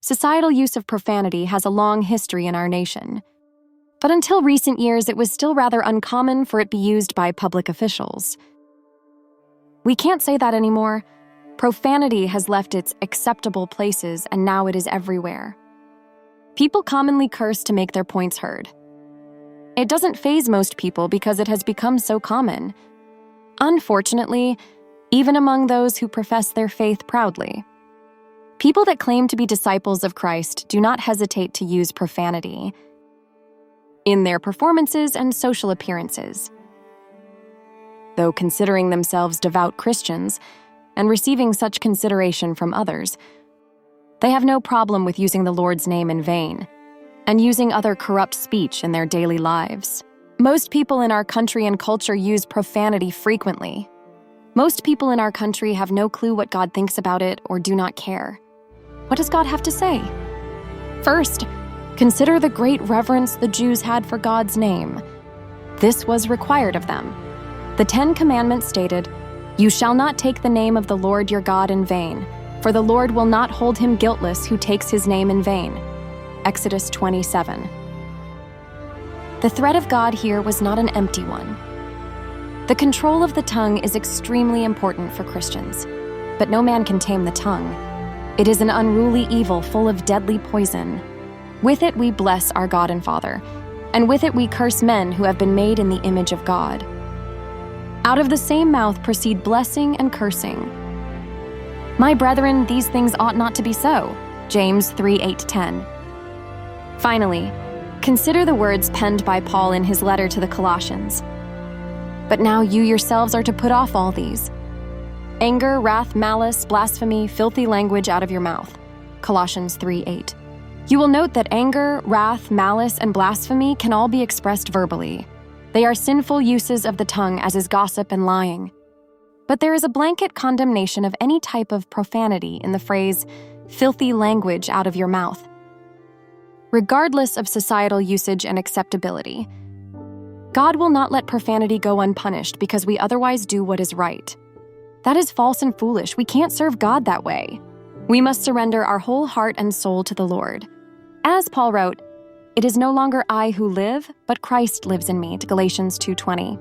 Societal use of profanity has a long history in our nation. But until recent years, it was still rather uncommon for it be used by public officials. We can't say that anymore. Profanity has left its acceptable places, and now it is everywhere. People commonly curse to make their points heard. It doesn't faze most people because it has become so common. Unfortunately, even among those who profess their faith proudly, people that claim to be disciples of Christ do not hesitate to use profanity in their performances and social appearances. Though considering themselves devout Christians and receiving such consideration from others, they have no problem with using the Lord's name in vain and using other corrupt speech in their daily lives. Most people in our country and culture use profanity frequently. Most people in our country have no clue what God thinks about it or do not care. What does God have to say? First, consider the great reverence the Jews had for God's name. This was required of them. The 10 Commandments stated, "You shall not take the name of the Lord your God in vain, for the Lord will not hold him guiltless who takes his name in vain." Exodus 27. The threat of God here was not an empty one. The control of the tongue is extremely important for Christians, but no man can tame the tongue. It is an unruly evil full of deadly poison. With it we bless our God and Father, and with it we curse men who have been made in the image of God. Out of the same mouth proceed blessing and cursing. My brethren, these things ought not to be so. James 3:8-10. Finally, consider the words penned by Paul in his letter to the Colossians. But now you yourselves are to put off all these: anger, wrath, malice, blasphemy, filthy language out of your mouth. Colossians 3:8. You will note that anger, wrath, malice, and blasphemy can all be expressed verbally. They are sinful uses of the tongue, as is gossip and lying. But there is a blanket condemnation of any type of profanity in the phrase, filthy language out of your mouth. Regardless of societal usage and acceptability, God will not let profanity go unpunished because we otherwise do what is right. That is false and foolish. We can't serve God that way. We must surrender our whole heart and soul to the Lord. As Paul wrote, "It is no longer I who live, but Christ lives in me," to Galatians 2:20.